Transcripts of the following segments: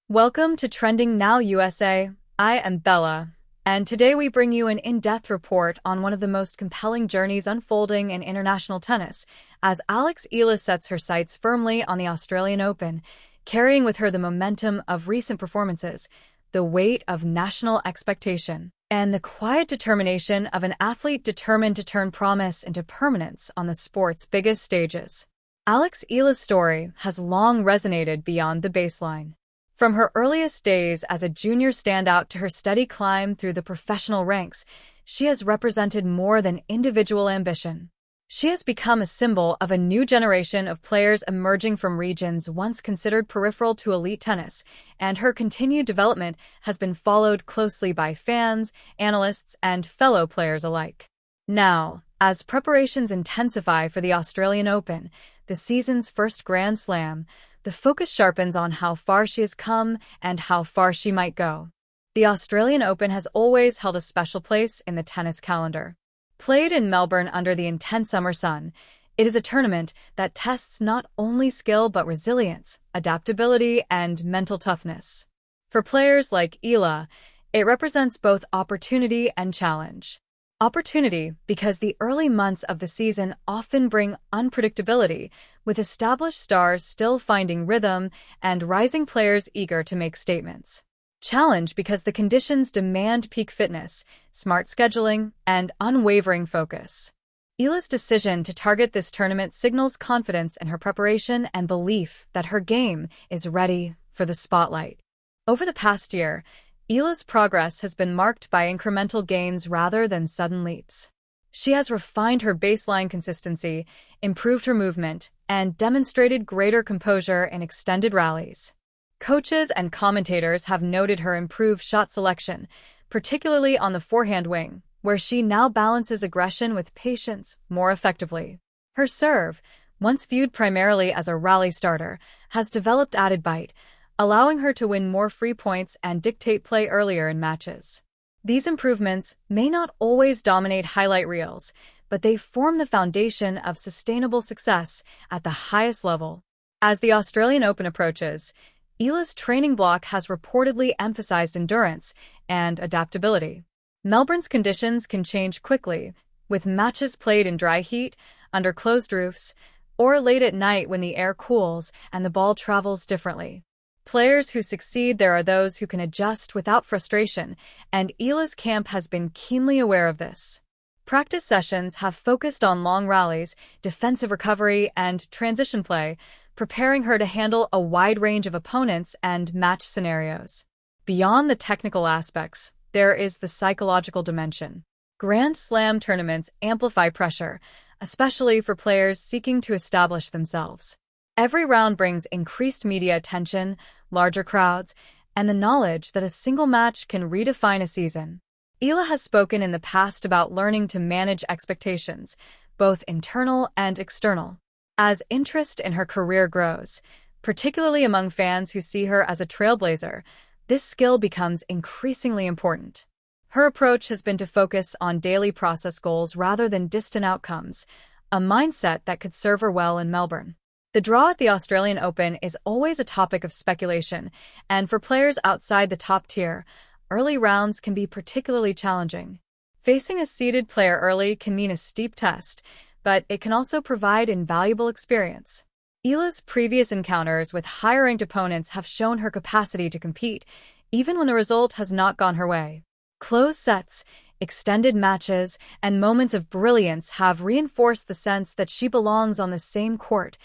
Welcome to Trending Now USA. I am Bella, and today we bring you an in-depth report on one of the most compelling journeys unfolding in international tennis, as Eala sets her sights firmly on the Australian Open, carrying with her the momentum of recent performances, the weight of national expectation, and the quiet determination of an athlete determined to turn promise into permanence on the sport's biggest stages. Eala's story has long resonated beyond the baseline. From her earliest days as a junior standout to her steady climb through the professional ranks, she has represented more than individual ambition. She has become a symbol of a new generation of players emerging from regions once considered peripheral to elite tennis, and her continued development has been followed closely by fans, analysts, and fellow players alike. Now, as preparations intensify for the Australian Open, the season's first Grand Slam, the focus sharpens on how far she has come and how far she might go. The Australian Open has always held a special place in the tennis calendar. Played in Melbourne under the intense summer sun, it is a tournament that tests not only skill but resilience, adaptability, and mental toughness. For players like Eala, it represents both opportunity and challenge. Opportunity because the early months of the season often bring unpredictability, with established stars still finding rhythm and rising players eager to make statements. Challenge because the conditions demand peak fitness, smart scheduling, and unwavering focus. Eala's decision to target this tournament signals confidence in her preparation and belief that her game is ready for the spotlight. Over the past year, Eala's progress has been marked by incremental gains rather than sudden leaps. She has refined her baseline consistency, improved her movement, and demonstrated greater composure in extended rallies. Coaches and commentators have noted her improved shot selection, particularly on the forehand wing, where she now balances aggression with patience more effectively. Her serve, once viewed primarily as a rally starter, has developed added bite, allowing her to win more free points and dictate play earlier in matches. These improvements may not always dominate highlight reels, but they form the foundation of sustainable success at the highest level. As the Australian Open approaches, Eala's training block has reportedly emphasized endurance and adaptability. Melbourne's conditions can change quickly, with matches played in dry heat, under closed roofs, or late at night when the air cools and the ball travels differently. Players who succeed there are those who can adjust without frustration, and Eala's camp has been keenly aware of this. Practice sessions have focused on long rallies, defensive recovery, and transition play, preparing her to handle a wide range of opponents and match scenarios. Beyond the technical aspects, there is the psychological dimension. Grand Slam tournaments amplify pressure, especially for players seeking to establish themselves. Every round brings increased media attention, larger crowds, and the knowledge that a single match can redefine a season. Eala has spoken in the past about learning to manage expectations, both internal and external. As interest in her career grows, particularly among fans who see her as a trailblazer, this skill becomes increasingly important. Her approach has been to focus on daily process goals rather than distant outcomes, a mindset that could serve her well in Melbourne. The draw at the Australian Open is always a topic of speculation, and for players outside the top tier, early rounds can be particularly challenging. Facing a seeded player early can mean a steep test, but it can also provide invaluable experience. Eala's previous encounters with higher-ranked opponents have shown her capacity to compete, even when the result has not gone her way. Close sets, extended matches, and moments of brilliance have reinforced the sense that she belongs on the same court,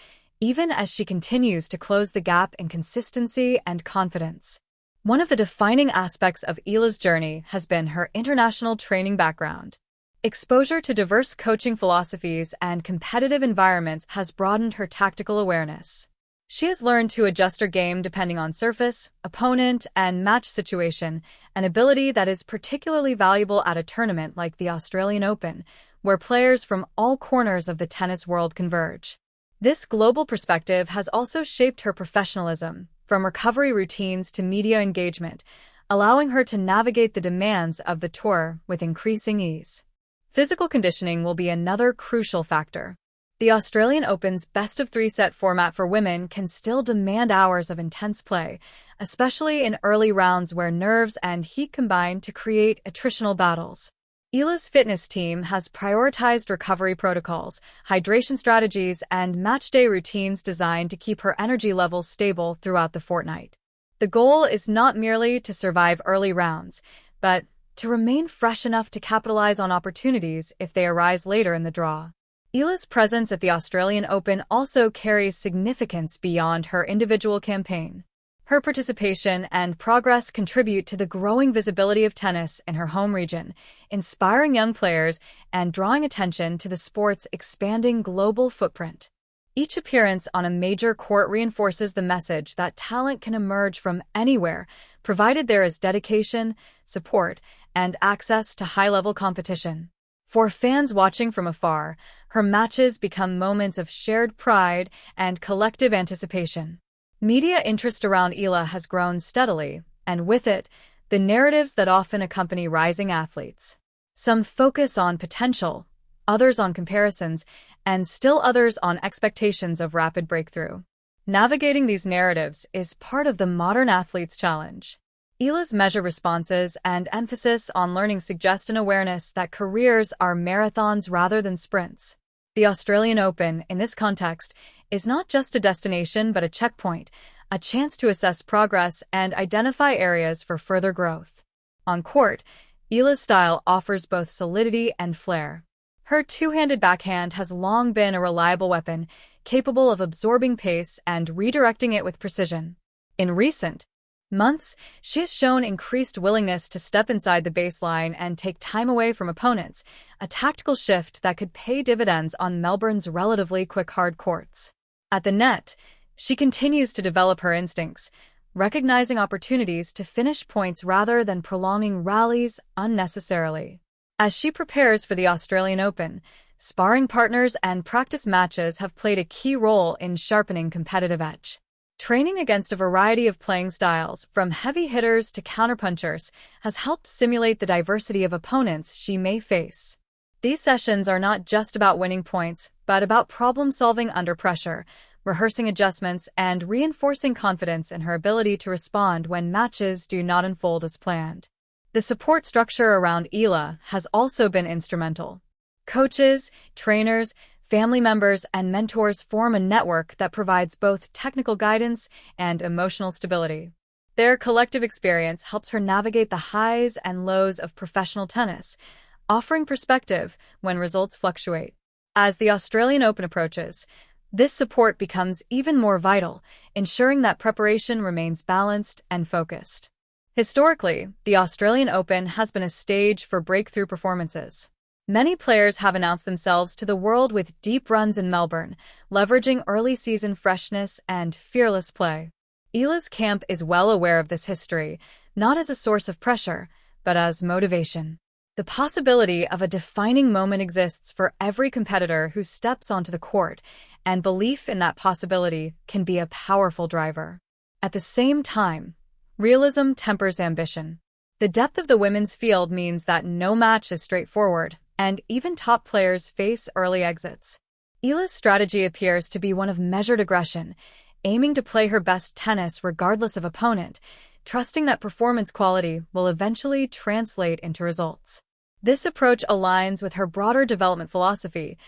even as she continues to close the gap in consistency and confidence. One of the defining aspects of Eala's journey has been her international training background. Exposure to diverse coaching philosophies and competitive environments has broadened her tactical awareness. She has learned to adjust her game depending on surface, opponent, and match situation, an ability that is particularly valuable at a tournament like the Australian Open, where players from all corners of the tennis world converge. This global perspective has also shaped her professionalism, from recovery routines to media engagement, allowing her to navigate the demands of the tour with increasing ease. Physical conditioning will be another crucial factor. The Australian Open's best-of-three-set format for women can still demand hours of intense play, especially in early rounds where nerves and heat combine to create attritional battles. Eala's fitness team has prioritized recovery protocols, hydration strategies, and matchday routines designed to keep her energy levels stable throughout the fortnight. The goal is not merely to survive early rounds, but to remain fresh enough to capitalize on opportunities if they arise later in the draw. Eala's presence at the Australian Open also carries significance beyond her individual campaign. Her participation and progress contribute to the growing visibility of tennis in her home region, inspiring young players and drawing attention to the sport's expanding global footprint. Each appearance on a major court reinforces the message that talent can emerge from anywhere, provided there is dedication, support, and access to high-level competition. For fans watching from afar, her matches become moments of shared pride and collective anticipation. Media interest around Eala has grown steadily, and with it, the narratives that often accompany rising athletes. Some focus on potential, others on comparisons, and still others on expectations of rapid breakthrough. Navigating these narratives is part of the modern athlete's challenge. Eala's measured responses and emphasis on learning suggest an awareness that careers are marathons rather than sprints. The Australian Open, in this context, is not just a destination but a checkpoint, a chance to assess progress and identify areas for further growth. On court, Eala's style offers both solidity and flair. Her two-handed backhand has long been a reliable weapon, capable of absorbing pace and redirecting it with precision. In recent months, she has shown increased willingness to step inside the baseline and take time away from opponents, a tactical shift that could pay dividends on Melbourne's relatively quick hard courts. At the net, she continues to develop her instincts, recognizing opportunities to finish points rather than prolonging rallies unnecessarily. As she prepares for the Australian Open, sparring partners and practice matches have played a key role in sharpening competitive edge. Training against a variety of playing styles, from heavy hitters to counterpunchers, has helped simulate the diversity of opponents she may face. These sessions are not just about winning points, but about problem-solving under pressure, rehearsing adjustments, and reinforcing confidence in her ability to respond when matches do not unfold as planned. The support structure around Eala has also been instrumental. Coaches, trainers, family members, and mentors form a network that provides both technical guidance and emotional stability. Their collective experience helps her navigate the highs and lows of professional tennis, offering perspective when results fluctuate. As the Australian Open approaches, this support becomes even more vital, ensuring that preparation remains balanced and focused. Historically, the Australian Open has been a stage for breakthrough performances. Many players have announced themselves to the world with deep runs in Melbourne, leveraging early season freshness and fearless play. Eala's camp is well aware of this history, not as a source of pressure, but as motivation. The possibility of a defining moment exists for every competitor who steps onto the court, and belief in that possibility can be a powerful driver. At the same time, realism tempers ambition. The depth of the women's field means that no match is straightforward, and even top players face early exits. Eala's strategy appears to be one of measured aggression, aiming to play her best tennis regardless of opponent, trusting that performance quality will eventually translate into results. This approach aligns with her broader development philosophy,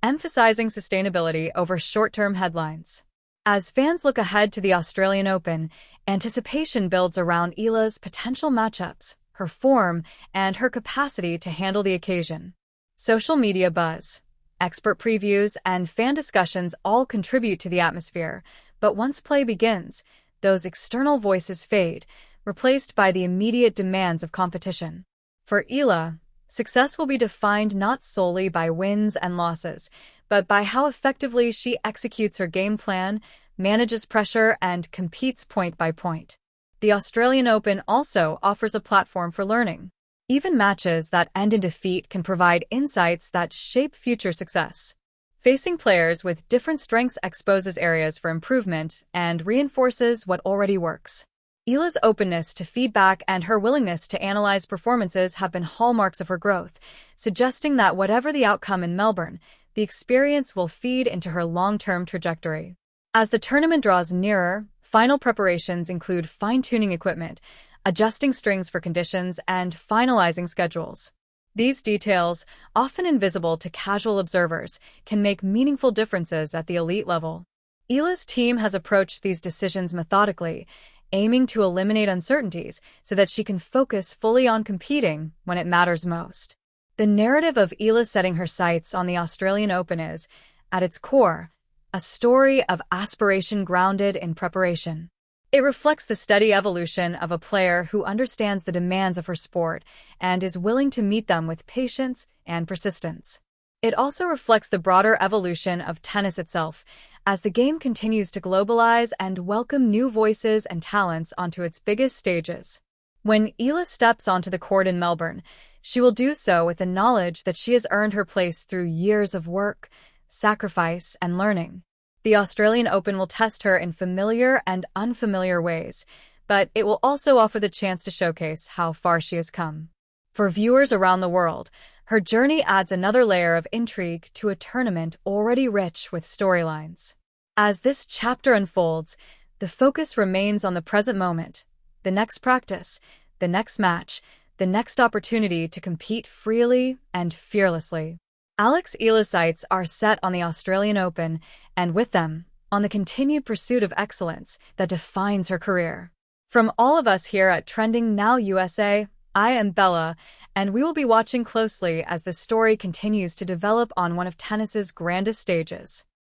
emphasizing sustainability over short-term headlines. As fans look ahead to the Australian Open, anticipation builds around Eala's potential matchups, her form, and her capacity to handle the occasion. Social media buzz, expert previews, and fan discussions all contribute to the atmosphere, but once play begins, those external voices fade, replaced by the immediate demands of competition. For Eala, success will be defined not solely by wins and losses, but by how effectively she executes her game plan, manages pressure, and competes point by point. The Australian Open also offers a platform for learning. Even matches that end in defeat can provide insights that shape future success. Facing players with different strengths exposes areas for improvement and reinforces what already works. Eala's openness to feedback and her willingness to analyze performances have been hallmarks of her growth, suggesting that whatever the outcome in Melbourne, the experience will feed into her long-term trajectory. As the tournament draws nearer, final preparations include fine-tuning equipment, adjusting strings for conditions, and finalizing schedules. These details, often invisible to casual observers, can make meaningful differences at the elite level. Eala's team has approached these decisions methodically, aiming to eliminate uncertainties so that she can focus fully on competing when it matters most. The narrative of Eala setting her sights on the Australian Open is, at its core, a story of aspiration grounded in preparation. It reflects the steady evolution of a player who understands the demands of her sport and is willing to meet them with patience and persistence. It also reflects the broader evolution of tennis itself, as the game continues to globalize and welcome new voices and talents onto its biggest stages. When Eala steps onto the court in Melbourne, she will do so with the knowledge that she has earned her place through years of work, sacrifice, and learning. The Australian Open will test her in familiar and unfamiliar ways, but it will also offer the chance to showcase how far she has come. For viewers around the world, her journey adds another layer of intrigue to a tournament already rich with storylines. As this chapter unfolds, the focus remains on the present moment, the next practice, the next match, the next opportunity to compete freely and fearlessly. Eala's sights are set on the Australian Open, and with them, on the continued pursuit of excellence that defines her career. From all of us here at Trending Now USA, I am Bella, and we will be watching closely as the story continues to develop on one of tennis's grandest stages.